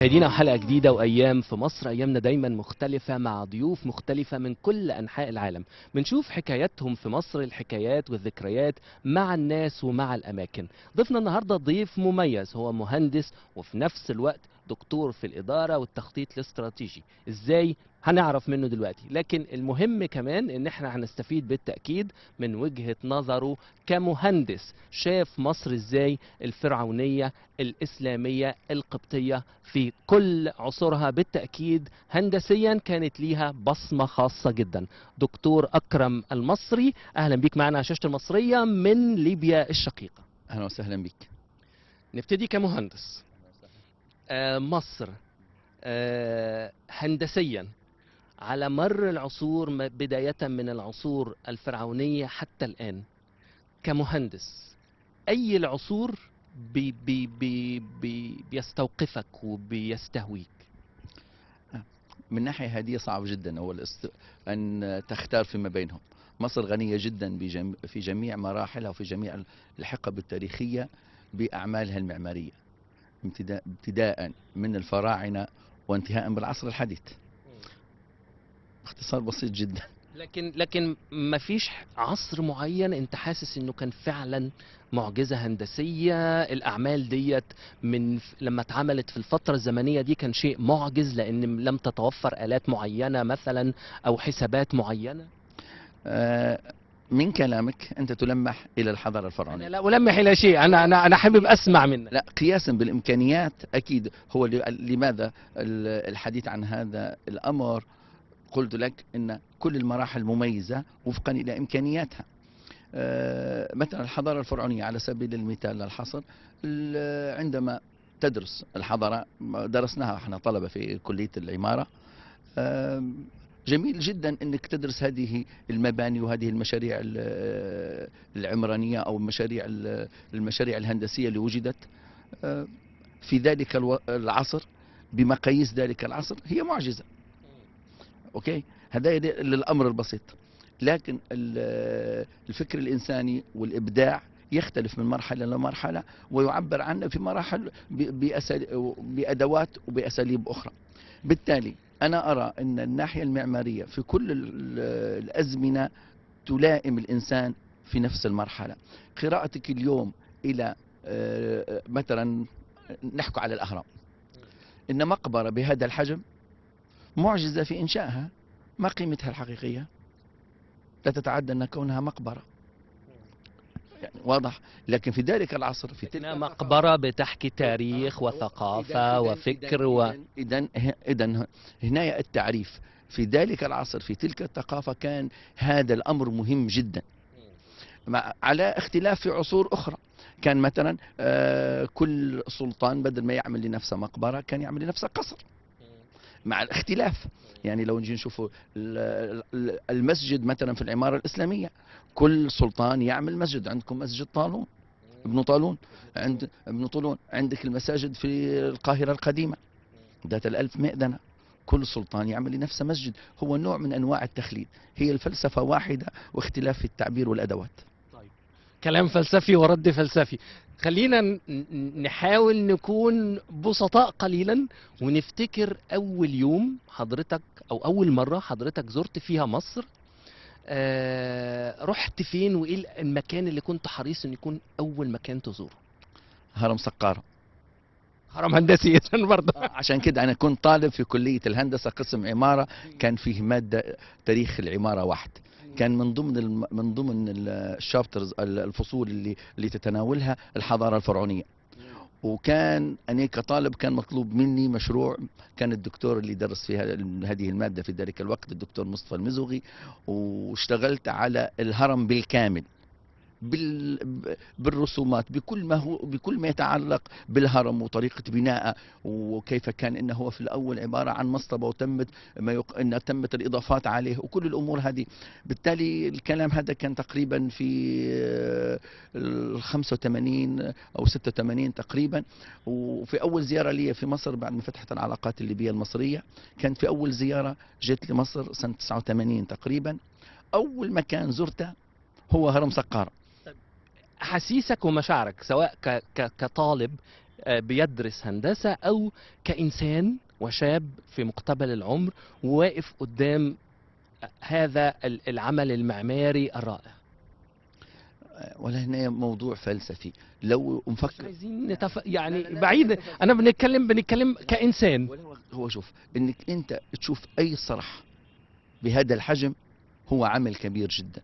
مشاهدينا حلقة جديدة وأيام في مصر. أيامنا دايما مختلفة مع ضيوف مختلفة من كل أنحاء العالم. بنشوف حكاياتهم في مصر، الحكايات والذكريات مع الناس ومع الأماكن. ضيفنا النهاردة ضيف مميز، هو مهندس وفي نفس الوقت دكتور في الإدارة والتخطيط الاستراتيجي. إزاي؟ هنعرف منه دلوقتي، لكن المهم كمان إن احنا هنستفيد بالتأكيد من وجهة نظره كمهندس. شاف مصر إزاي؟ الفرعونية، الإسلامية، القبطية، في كل عصورها بالتأكيد هندسيا كانت ليها بصمة خاصة جدا. دكتور أكرم المصري، أهلا بيك معنا على شاشة المصرية من ليبيا الشقيقة. اهلا وسهلا بك. نبتدي كمهندس. مصر هندسيا على مر العصور، بداية من العصور الفرعونية حتى الآن، كمهندس أي العصور بيستوقفك وبيستهويك؟ من ناحية هذه صعب جدا أن تختار فيما بينهم. مصر غنية جدا في جميع مراحلها وفي جميع الحقب التاريخية بأعمالها المعمارية، ابتداء من الفراعنة وانتهاء بالعصر الحديث. باختصار بسيط جدا. لكن ما فيش عصر معين انت حاسس انه كان فعلا معجزة هندسية؟ الاعمال ديت لما اتعملت في الفترة الزمنية دي كان شيء معجز لان لم تتوفر آلات معينة مثلا او حسابات معينة؟ من كلامك أنت تلمح إلى الحضارة انا الفرعونية. لا ألمح الى شيء، انا حابب اسمع منك. لا، قياسا بالإمكانيات أكيد. هو لماذا الحديث عن هذا الأمر؟ قلت لك ان كل المراحل مميزة وفقا الى امكانياتها. مثلا الحضارة الفرعونية على سبيل المثال للحصر، عندما تدرس الحضارة، درسناها احنا طلبة في كلية العمارة، جميل جدا انك تدرس هذه المباني وهذه المشاريع العمرانية او المشاريع الهندسية اللي وجدت في ذلك العصر بمقاييس ذلك العصر، هي معجزة. اوكي، هذا للامر البسيط. لكن الفكر الانساني والابداع يختلف من مرحله لمرحله ويعبر عنه في مراحل بادوات وباساليب اخرى. بالتالي انا ارى ان الناحيه المعماريه في كل الازمنه تلائم الانسان في نفس المرحله. قراءتك اليوم الى مثلا نحكي على الاهرام، ان مقبره بهذا الحجم معجزة في إنشائها. ما قيمتها الحقيقية؟ لا تتعدى أن كونها مقبرة، يعني واضح. لكن في ذلك العصر، في تلك مقبرة بتحكي تاريخ وثقافة وفكر إذن هنا التعريف في ذلك العصر في تلك الثقافة كان هذا الأمر مهم جدا، على اختلاف في عصور أخرى. كان مثلا كل سلطان بدل ما يعمل لنفسه مقبرة كان يعمل لنفسه قصر، مع الاختلاف. يعني لو نجي نشوفوا المسجد مثلا في العمارة الإسلامية، كل سلطان يعمل مسجد. عندكم مسجد طالون، ابن طالون، عند ابن طولون. عندك المساجد في القاهرة القديمة ذات الألف مئذنة، كل سلطان يعمل لنفسه مسجد. هو نوع من أنواع التخليد، هي الفلسفة واحدة واختلاف في التعبير والأدوات. طيب، كلام فلسفي ورد فلسفي. خلينا نحاول نكون بسطاء قليلا ونفتكر أول يوم حضرتك أو أول مرة حضرتك زرت فيها مصر. رحت فين وإيه المكان اللي كنت حريص إن يكون أول مكان تزوره؟ هرم سقارة. هرم هندسي إذن برضه. عشان كده أنا كنت طالب في كلية الهندسة قسم عمارة، كان فيه مادة تاريخ العمارة واحد. كان من ضمن الشابترز، الفصول اللي تتناولها الحضارة الفرعونية. وكان أنا كطالب كان مطلوب مني مشروع. كان الدكتور اللي درس في هذه المادة في ذلك الوقت الدكتور مصطفى المزوغي، واشتغلت على الهرم بالكامل، بالرسومات، بكل ما يتعلق بالهرم وطريقة بنائه، وكيف كان انه هو في الاول عبارة عن مصطبة وتمت ان تمت الاضافات عليه وكل الامور هذه. بالتالي الكلام هذا كان تقريبا في ال 85 او 86 تقريبا. وفي اول زيارة لي في مصر بعد ما فتحت العلاقات الليبية المصرية، كانت في اول زيارة جيت لمصر سنة 89 تقريبا. اول مكان زرته هو هرم سقارة. احاسيسك ومشاعرك سواء كطالب بيدرس هندسة أو كإنسان وشاب في مقتبل العمر وواقف قدام هذا العمل المعماري الرائع؟ ولا هنا موضوع فلسفي لو مش نفكر. عايزين لا، بعيد. لا. أنا بنتكلم كإنسان. هو شوف انك انت تشوف اي صرح بهذا الحجم هو عمل كبير جدا.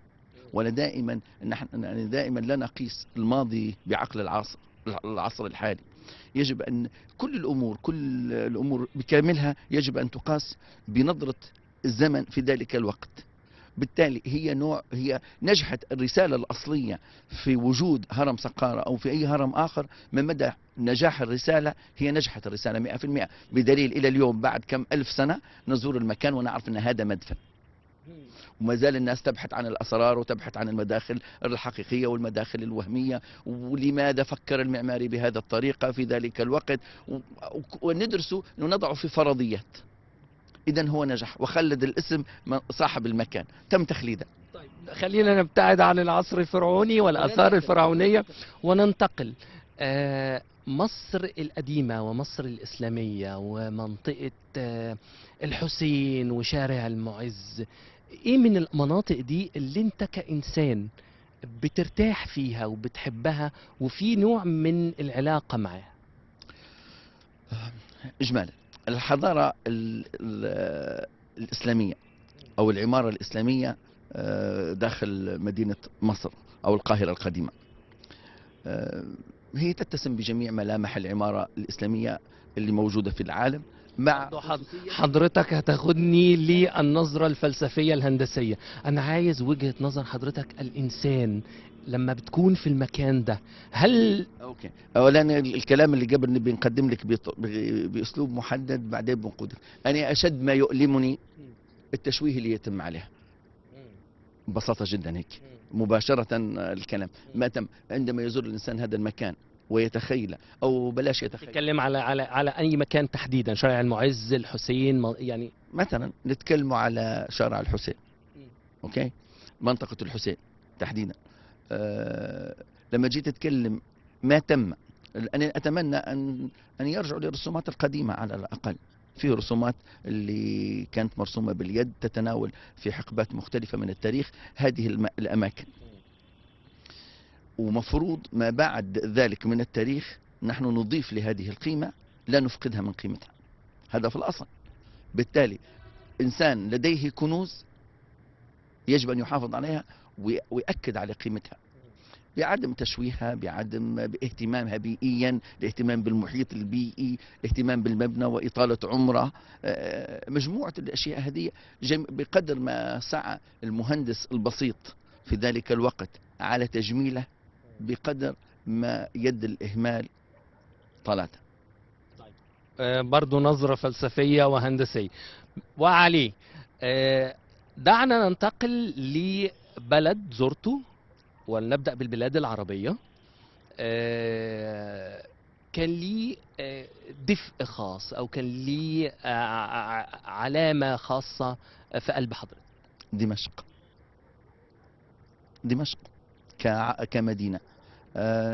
ولا دائما نحن يعني دائما لا نقيس الماضي بعقل العصر الحالي. يجب ان كل الامور بكاملها يجب ان تقاس بنظرة الزمن في ذلك الوقت. بالتالي هي نجحت الرسالة الأصلية في وجود هرم سقارة أو في أي هرم آخر. من مدى نجاح الرسالة هي نجحت الرسالة 100%، بدليل إلى اليوم بعد كم ألف سنة نزور المكان ونعرف أن هذا مدفن، وما زال الناس تبحث عن الأسرار وتبحث عن المداخل الحقيقية والمداخل الوهمية، ولماذا فكر المعماري بهذا الطريقة في ذلك الوقت، وندرسه ونضعه في فرضيات. إذن هو نجح وخلد الاسم صاحب المكان، تم تخليده. طيب خلينا نبتعد عن العصر الفرعوني والآثار الفرعونية وننتقل. مصر القديمة ومصر الإسلامية ومنطقة الحسين وشارع المعز، إيه من المناطق دي اللي أنت كإنسان بترتاح فيها وبتحبها وفي نوع من العلاقة معها؟ إجمالا الحضارة الإسلامية أو العمارة الإسلامية داخل مدينة مصر أو القاهرة القديمة هي تتسم بجميع ملامح العمارة الإسلامية اللي موجودة في العالم. مع حضرتك هتاخدني للنظرة الفلسفية الهندسية، أنا عايز وجهة نظر حضرتك. الإنسان لما بتكون في المكان ده هل اوكي، اولا الكلام اللي قبل بنقدم لك باسلوب محدد بعدين بنقودك. انا اشد ما يؤلمني التشويه اللي يتم عليها ببساطه جدا هيك مباشره. الكلام ما تم عندما يزور الانسان هذا المكان ويتخيل او بلاش يتخيل، نتكلم على اي مكان تحديدا؟ شارع المعز، الحسين، يعني مثلا نتكلموا على شارع الحسين، اوكي، منطقه الحسين تحديدا. لما جيت اتكلم ما تم، انا اتمنى ان يرجعوا للرسومات القديمه على الاقل. في رسومات اللي كانت مرسومه باليد تتناول في حقبات مختلفه من التاريخ هذه الاماكن، ومفروض ما بعد ذلك من التاريخ نحن نضيف لهذه القيمه لا نفقدها من قيمتها. هذا في الاصل. بالتالي انسان لديه كنوز يجب ان يحافظ عليها ويأكد على قيمتها بعدم تشويهها، باهتمامها بيئيا، الاهتمام بالمحيط البيئي، الاهتمام بالمبنى وإطالة عمره. مجموعة الأشياء هذه بقدر ما سعى المهندس البسيط في ذلك الوقت على تجميله بقدر ما يد الإهمال طالتها. برضو نظرة فلسفية وهندسية. وعلي، دعنا ننتقل لبلد زرته ولنبدأ بالبلاد العربية. كان لي دفء خاص أو كان لي علامة خاصة في قلب حضرتك. دمشق كمدينة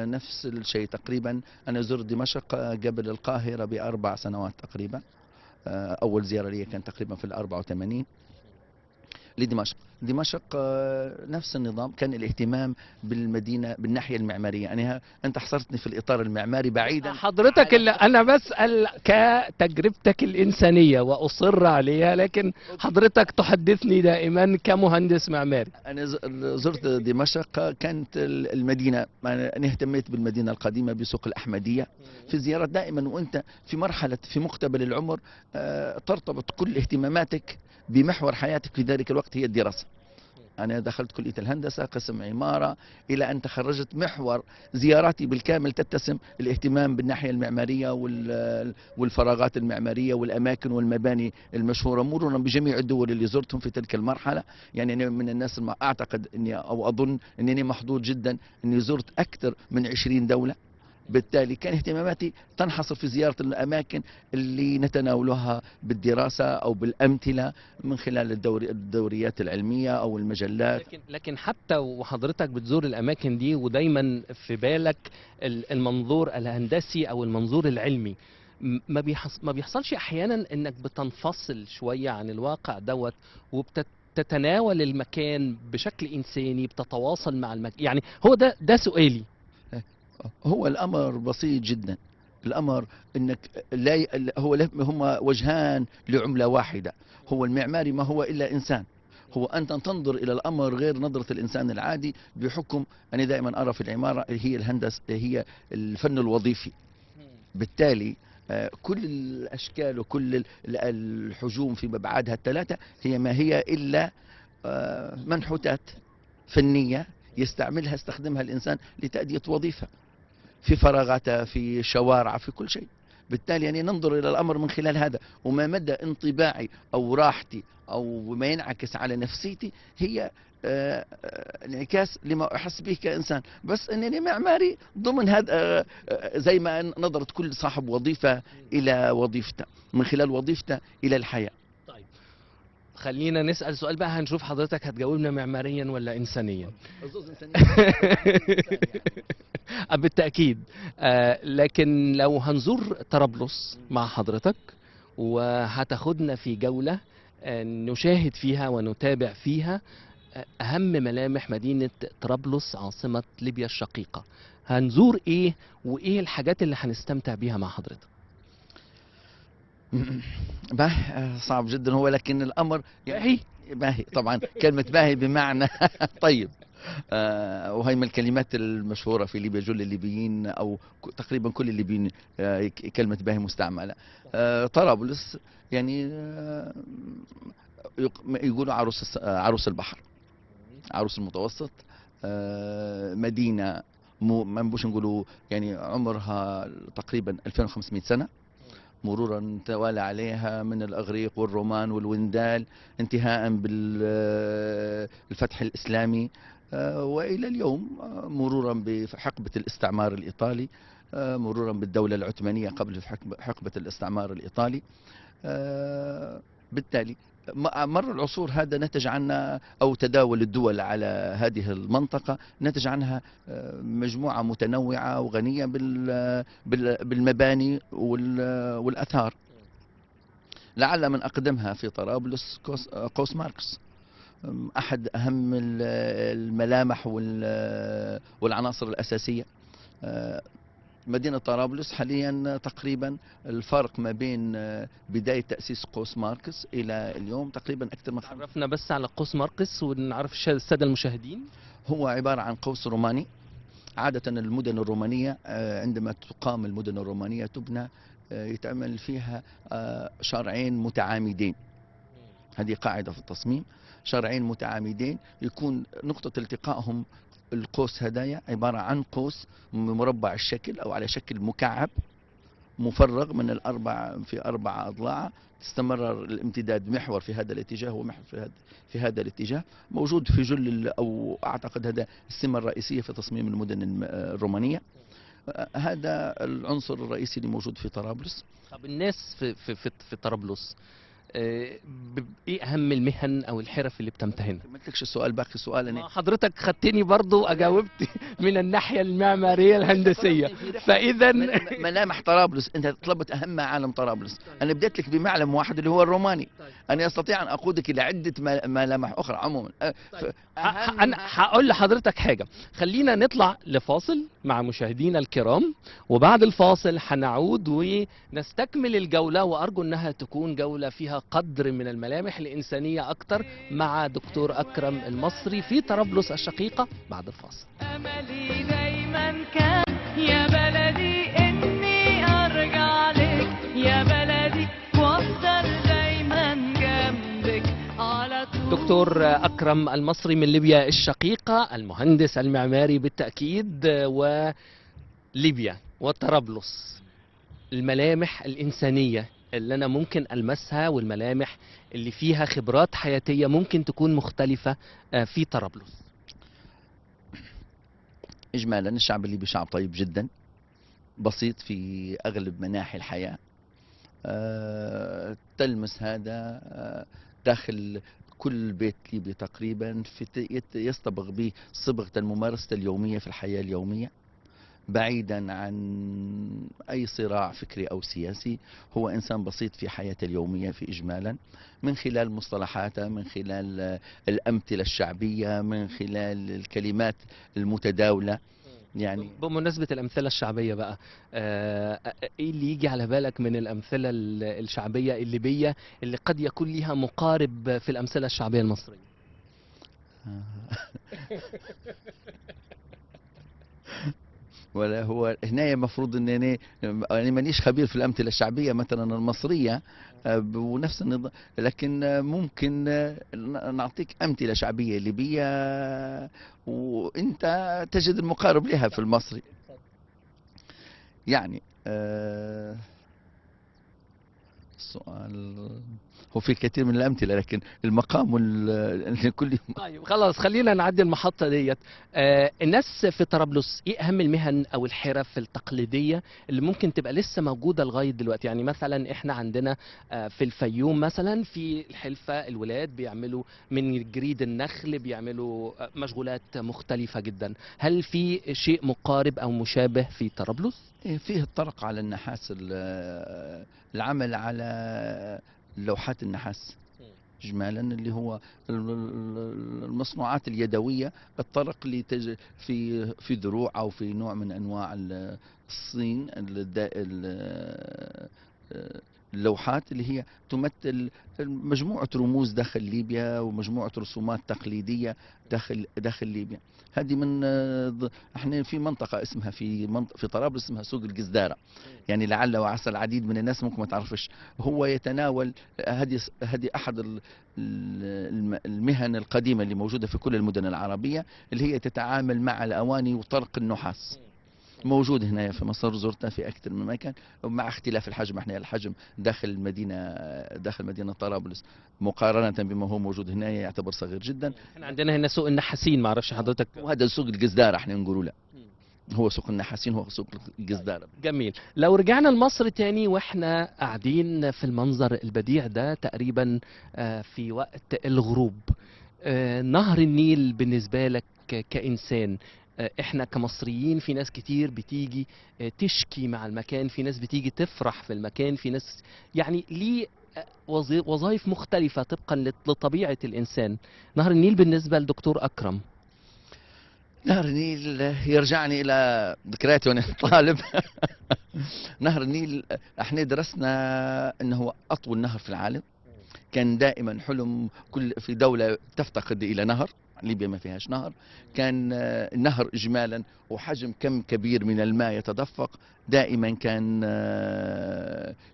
نفس الشيء تقريبا. أنا زرت دمشق قبل القاهرة ب4 سنوات تقريبا. أول زيارة لي كانت تقريبا في 84 لدمشق. دمشق نفس النظام، كان الاهتمام بالمدينة بالناحية المعمارية. يعني أنت حصرتني في الإطار المعماري بعيدا. حضرتك اللي أنا بسأل كتجربتك الإنسانية وأصر عليها، لكن حضرتك تحدثني دائما كمهندس معماري. أنا زرت دمشق، كانت المدينة، أنا اهتميت بالمدينة القديمة بسوق الأحمدية في زيارات دائما. وأنت في مقتبل العمر ترتبط كل اهتماماتك بمحور حياتك في ذلك الوقت هي الدراسة. أنا دخلت كلية الهندسة قسم عمارة إلى أن تخرجت. محور زياراتي بالكامل تتسم الاهتمام بالناحية المعمارية والفراغات المعمارية والأماكن والمباني المشهورة، مرورا بجميع الدول اللي زرتهم في تلك المرحلة. يعني أنا من الناس أعتقد أني أو أظن أنني محظوظ جدا أني زرت أكثر من 20 دولة بالتالي كان اهتماماتي تنحصر في زيارة الأماكن اللي نتناولها بالدراسة أو بالأمثلة من خلال الدوريات العلمية أو المجلات. لكن حتى وحضرتك بتزور الاماكن دي ودايما في بالك المنظور الهندسي او المنظور العلمي، ما بيحصلش احيانا انك بتنفصل شويه عن الواقع دوت وبتتناول المكان بشكل انساني، بتتواصل مع المكان؟ يعني هو ده سؤالي. هو الأمر بسيط جدا. الأمر أنك لا هما وجهان لعملة واحدة. هو المعماري ما هو إلا إنسان. هو أنت تنظر إلى الأمر غير نظرة الإنسان العادي، بحكم أنا دائما أرى في العمارة هي الهندسة، هي الفن الوظيفي. بالتالي كل الأشكال وكل الحجوم في أبعادها الثلاثة هي ما هي إلا منحوتات فنية يستخدمها الإنسان لتأدية وظيفة في فراغاته، في شوارعه، في كل شيء. بالتالي يعني ننظر إلى الأمر من خلال هذا، وما مدى انطباعي أو راحتي أو ما ينعكس على نفسيتي هي انعكاس لما أحس به كإنسان. بس أنني معماري ضمن هذا، زي ما نظرت كل صاحب وظيفة إلى وظيفته، من خلال وظيفته إلى الحياة. طيب خلينا نسأل سؤال بقى، هنشوف حضرتك هتجاوبنا معماريا ولا إنسانيا. بالتأكيد. لكن لو هنزور طرابلس مع حضرتك وهتاخدنا في جولة نشاهد فيها ونتابع فيها أهم ملامح مدينة طرابلس عاصمة ليبيا الشقيقة، هنزور إيه وإيه الحاجات اللي هنستمتع بيها مع حضرتك؟ صعب جدا هو، لكن الأمر باهي. باهي طبعا، كلمة باهي بمعنى طيب. وهي من الكلمات المشهورة في ليبيا. جل الليبيين أو تقريبا كل الليبيين كلمة باهي مستعملة. طرابلس يعني يقولوا عروس البحر، عروس المتوسط. مدينة ما نبوش نقولوا يعني عمرها تقريبا 2500 سنة، مرورا توالى عليها من الأغريق والرومان والوندال، انتهاء بالفتح الإسلامي وإلى اليوم، مرورا بحقبة الاستعمار الإيطالي، مرورا بالدولة العثمانية قبل حقبة الاستعمار الإيطالي. بالتالي مر العصور، هذا نتج عنها أو تداول الدول على هذه المنطقة نتج عنها مجموعة متنوعة وغنية بالمباني والأثار. لعل من أقدمها في طرابلس قوس ماركس، أحد أهم الملامح والعناصر الأساسية. مدينة طرابلس حاليا تقريبا الفرق ما بين بداية تأسيس قوس ماركس إلى اليوم تقريبا أكثر من عرفنا بس على قوس ماركس ونعرف السادة المشاهدين. هو عبارة عن قوس روماني. عادة المدن الرومانية عندما تقام المدن الرومانية تبنى يتعمل فيها شارعين متعامدين. هذه قاعدة في التصميم، شارعين متعامدين يكون نقطة التقائهم القوس هدايا عبارة عن قوس مربع الشكل أو على شكل مكعب مفرغ من في 4 أضلاع، تستمر الامتداد محور في هذا الاتجاه ومحور في هذا الاتجاه، موجود في جل أو أعتقد هذا السمة الرئيسية في تصميم المدن الرومانية. هذا العنصر الرئيسي اللي موجود في طرابلس. طب الناس في طرابلس ايه اهم المهن او الحرف اللي بتمتهنها؟ ما قلتلكش السؤال، باقي سؤال. حضرتك خدتني برضو اجاوبت من الناحيه المعماريه الهندسيه، فاذا ملامح طرابلس انت طلبت اهم عالم طرابلس. انا بديت لك بمعلم واحد اللي هو الروماني. انا استطيع ان اقودك الى عده ملامح اخرى عموما. انا هقول لحضرتك حاجه، خلينا نطلع لفاصل مع مشاهدينا الكرام، وبعد الفاصل هنعود ونستكمل الجوله، وارجو انها تكون جوله فيها قدر من الملامح الإنسانية أكتر مع دكتور أكرم المصري في طرابلس الشقيقة بعد الفاصل. أملي دايما كان يا بلدي إني أرجع لك يا بلدي وأفضل دايما جنبك على طول. دكتور أكرم المصري من ليبيا الشقيقة، المهندس المعماري بالتأكيد، وليبيا وطرابلس، الملامح الإنسانية اللي أنا ممكن ألمسها والملامح اللي فيها خبرات حياتية ممكن تكون مختلفة في طرابلس. إجمالا الشعب الليبي شعب طيب جدا، بسيط في أغلب مناحي الحياة. تلمس هذا داخل كل بيت ليبي تقريبا، يصطبغ به صبغة الممارسة اليومية في الحياة اليومية، بعيدا عن أي صراع فكري أو سياسي. هو إنسان بسيط في حياته اليومية في إجمالا، من خلال مصطلحاته، من خلال الأمثلة الشعبية، من خلال الكلمات المتداولة. يعني بمناسبة الأمثلة الشعبية بقى، إيه اللي يجي على بالك من الأمثلة الشعبية الليبية اللي قد يكون لها مقارب في الأمثلة الشعبية المصرية؟ ولا هو هنا المفروض ان انا مانيش خبير في الامثله الشعبيه مثلا المصريه، ونفس النظام، لكن ممكن نعطيك امثله شعبيه ليبيه وانت تجد المقارب لها في المصري. يعني السؤال هو في كثير من الامثله، لكن المقام كل طيب خلاص خلينا نعدي المحطة ديت. الناس في طرابلس ايه اهم المهن او الحرف التقليدية اللي ممكن تبقى لسه موجودة لغاية دلوقتي؟ يعني مثلا احنا عندنا في الفيوم مثلا في الحلفة الولاد بيعملوا من جريد النخل، بيعملوا مشغولات مختلفة جدا. هل في شيء مقارب او مشابه في طرابلس؟ فيه الطرق على النحاس، العمل على لوحات النحاس إجمالا، اللي هو المصنوعات اليدوية، الطرق اللي في دروع أو في نوع من أنواع الصين، اللوحات اللي هي تمثل مجموعة رموز داخل ليبيا ومجموعة رسومات تقليدية داخل ليبيا. هذه من احنا في منطقة اسمها في طرابلس اسمها سوق القزدارة، يعني لعل وعسى العديد من الناس ممكن ما تعرفش. هو يتناول هذه احد المهن القديمة اللي موجودة في كل المدن العربية، اللي هي تتعامل مع الأواني وطرق النحاس. موجود هنا في مصر، زرتها في أكثر من مكان، مع اختلاف الحجم. احنا الحجم داخل مدينة طرابلس مقارنة بما هو موجود هنا يعتبر صغير جدا. احنا عندنا هنا سوق النحاسين، معرفش حضرتك. وهذا سوق القزدارة احنا نقولوا له، هو سوق النحاسين، هو سوق القزدارة. جميل. لو رجعنا لمصر تاني واحنا قاعدين في المنظر البديع ده تقريبا في وقت الغروب، نهر النيل بالنسبة لك كإنسان، احنا كمصريين في ناس كتير بتيجي تشكي مع المكان، في ناس بتيجي تفرح في المكان، في ناس يعني ليه وظائف مختلفة طبقا لطبيعة الإنسان. نهر النيل بالنسبة لدكتور أكرم. نهر النيل يرجعني إلى ذكرياتي وأنا طالب. نهر النيل احنا درسنا أنه هو أطول نهر في العالم. كان دائما حلم في دولة تفتقد إلى نهر، ليبيا ما فيهاش نهر. كان النهر إجمالا وحجم كم كبير من الماء يتدفق، دائما كان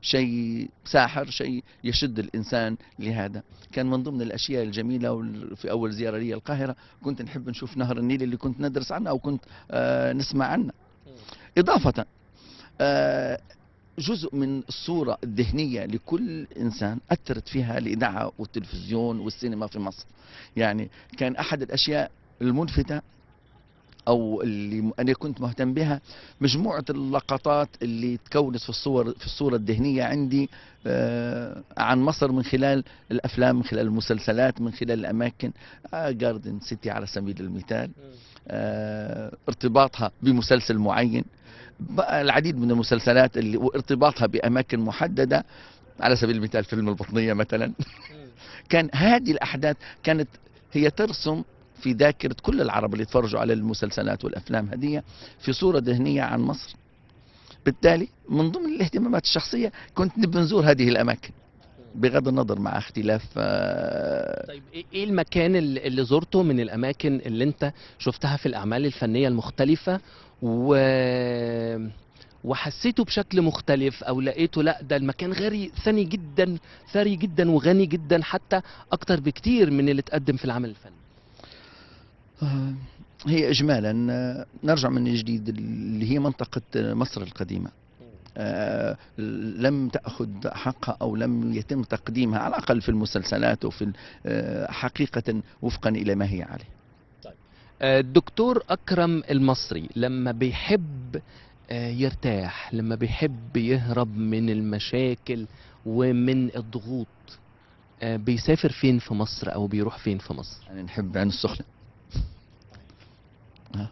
شيء ساحر، شيء يشد الإنسان لهذا. كان من ضمن الأشياء الجميلة. في أول زيارة لي القاهرة كنت نحب نشوف نهر النيل اللي كنت ندرس عنه أو كنت نسمع عنه. إضافة جزء من الصورة الذهنية لكل إنسان أثرت فيها الإذاعة والتلفزيون والسينما في مصر. يعني كان أحد الأشياء الملفتة أو اللي أنا كنت مهتم بها مجموعة اللقطات اللي تكونت في الصورة الذهنية عندي عن مصر، من خلال الأفلام، من خلال المسلسلات، من خلال الأماكن. جاردن سيتي على سبيل المثال، ارتباطها بمسلسل معين، العديد من المسلسلات اللي وارتباطها بأماكن محددة، على سبيل المثال فيلم البطنية مثلا. كان هذه الأحداث كانت هي ترسم في ذاكرة كل العرب اللي يتفرجوا على المسلسلات والأفلام هذه في صورة ذهنية عن مصر. بالتالي من ضمن الاهتمامات الشخصية كنت نبي نزور هذه الأماكن، بغض النظر مع اختلاف. طيب ايه المكان اللي زرته من الاماكن اللي انت شفتها في الاعمال الفنية المختلفة وحسيته بشكل مختلف، او لقيته لا ده المكان ثري جدا وغني جدا، حتى اكتر بكتير من اللي اتقدم في العمل الفني؟ هي اجمالا نرجع من جديد اللي هي منطقة مصر القديمة. لم تأخذ حقها أو لم يتم تقديمها على الأقل في المسلسلات وفي حقيقة وفقا إلى ما هي عليه. طيب الدكتور أكرم المصري لما بيحب يرتاح، لما بيحب يهرب من المشاكل ومن الضغوط، بيسافر فين في مصر او بيروح فين في مصر؟ يعني نحب عين السخنة. ها.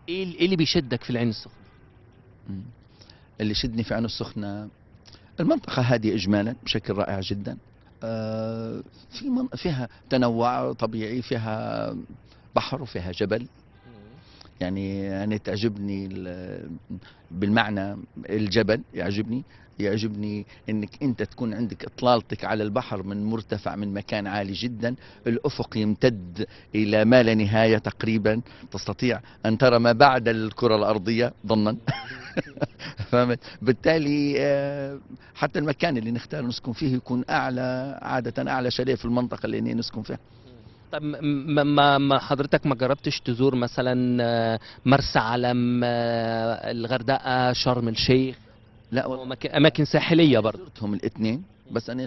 إيه اللي بيشدك في العين السخنة؟ مم. اللي شدني في عين السخنة المنطقة هذه إجمالا بشكل رائع جدا. فيها تنوع طبيعي، فيها بحر وفيها جبل. يعني تعجبني بالمعنى الجبل يعجبني انك انت تكون عندك اطلالتك على البحر من مرتفع، من مكان عالي جدا، الافق يمتد الى ما لا نهاية تقريبا، تستطيع ان ترى ما بعد الكرة الارضية ظنا. فهمت؟ بالتالي حتى المكان اللي نختار نسكن فيه يكون اعلى، عادة اعلى شاليه في المنطقة اللي نسكن فيها. طب ما حضرتك ما جربتش تزور مثلا مرسى علم، الغردقة، شرم الشيخ؟ لا اماكن ساحلية برضه. زرتهم الاثنين، بس انا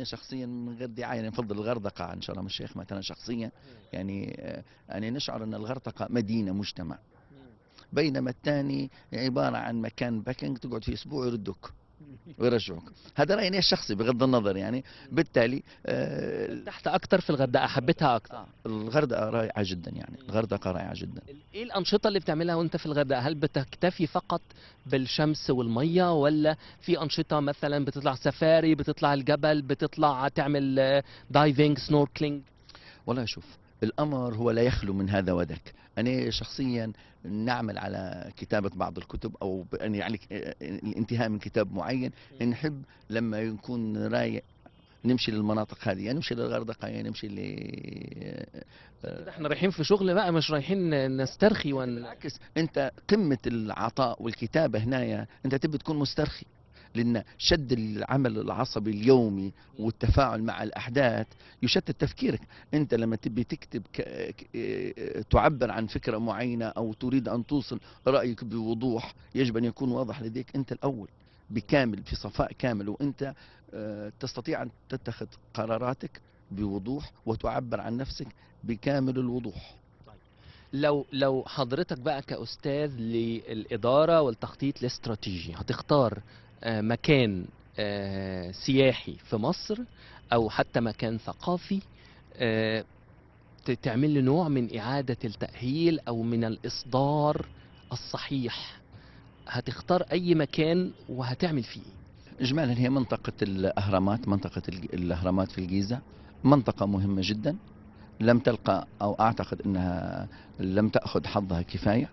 شخصيا من غير دعايه يعني نفضل الغردقه عن شرم الشيخ مثلا شخصيا. يعني انا نشعر ان الغردقه مدينه مجتمع، بينما الثاني عباره عن مكان باكينج تقعد فيه اسبوع يردوك ويرجعوك. هذا رايي الشخصي بغض النظر يعني. بالتالي تحت اكتر في الغردقة، حبيتها اكتر؟ الغردقه رائعه جدا، يعني الغردقه رائعه جدا. ايه الانشطة اللي بتعملها وانت في الغردقة؟ هل بتكتفي فقط بالشمس والمية، ولا في انشطة مثلا بتطلع سفاري، بتطلع الجبل، بتطلع تعمل دايفنج، سنوركلينج؟ والله شوف، الأمر هو لا يخلو من هذا وذاك. أنا شخصيا نعمل على كتابة بعض الكتب، أو يعني الانتهاء من كتاب معين. نحب لما يكون رايق نمشي للمناطق هذه، يعني نمشي للغردقة، يعني نمشي كده احنا رايحين في شغل بقى، مش رايحين نسترخي بالعكس، أنت قمة العطاء والكتابة هنا أنت تبي تكون مسترخي، لأن شد العمل العصبي اليومي والتفاعل مع الأحداث يشتت تفكيرك. أنت لما تبي تكتب تعبر عن فكرة معينة أو تريد أن توصل رأيك بوضوح، يجب أن يكون واضح لديك أنت الأول بكامل، في صفاء كامل، وأنت تستطيع أن تتخذ قراراتك بوضوح وتعبر عن نفسك بكامل الوضوح. لو حضرتك بقى كأستاذ للإدارة والتخطيط الاستراتيجي هتختار مكان سياحي في مصر، أو حتى مكان ثقافي، تعمل لي نوع من إعادة التأهيل أو من الإصدار الصحيح، هتختار أي مكان وهتعمل فيه إيه؟ إجمالا هي منطقة الأهرامات، منطقة الأهرامات في الجيزة منطقة مهمة جدا، لم تلقى أو أعتقد أنها لم تأخذ حظها كفاية،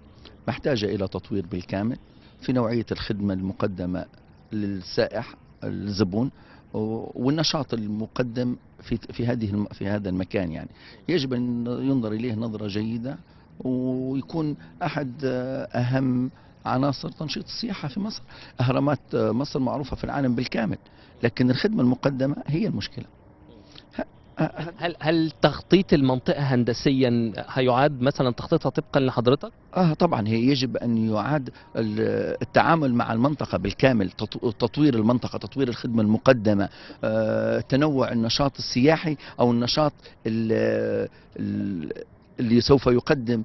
محتاجة إلى تطوير بالكامل في نوعية الخدمة المقدمة للسائح الزبون والنشاط المقدم في هذا المكان. يعني يجب أن ينظر إليه نظرة جيدة، ويكون أحد أهم عناصر تنشيط السياحة في مصر. أهرامات مصر معروفة في العالم بالكامل، لكن الخدمة المقدمة هي المشكلة. هل تخطيط المنطقة هندسيا هيعاد مثلا تخطيطها طبقا لحضرتك؟ طبعا هي يجب أن يعاد التعامل مع المنطقة بالكامل، تطوير المنطقة، تطوير الخدمة المقدمة، تنوع النشاط السياحي أو النشاط اللي سوف يقدم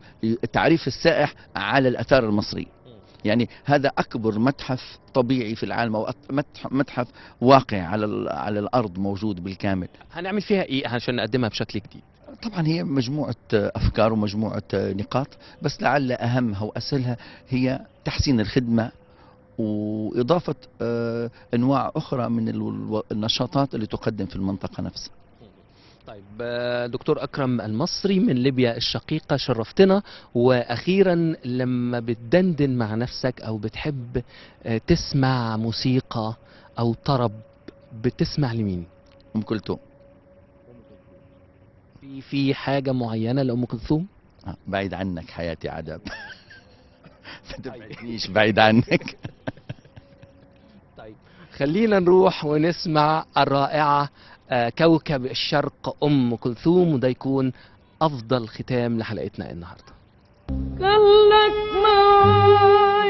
تعريف السائح على الآثار المصرية. يعني هذا أكبر متحف طبيعي في العالم، أو متحف واقع على الأرض موجود بالكامل. هنعمل فيها إيه عشان نقدمها بشكل جديد؟ طبعا هي مجموعة أفكار ومجموعة نقاط، بس لعل أهمها وأسهلها هي تحسين الخدمة وإضافة أنواع أخرى من النشاطات اللي تقدم في المنطقة نفسها. طيب دكتور أكرم المصري من ليبيا الشقيقة، شرفتنا. وأخيرا، لما بتدندن مع نفسك أو بتحب تسمع موسيقى أو طرب، بتسمع لمين؟ أم كلثوم. في حاجة معينة لأم كلثوم؟ بعيد عنك حياتي عذاب. فتبعدنيش بعيد عنك. طيب خلينا نروح ونسمع الرائعة كوكب الشرق أم كلثوم، وده يكون أفضل ختام لحلقتنا النهاردة. خلك معايا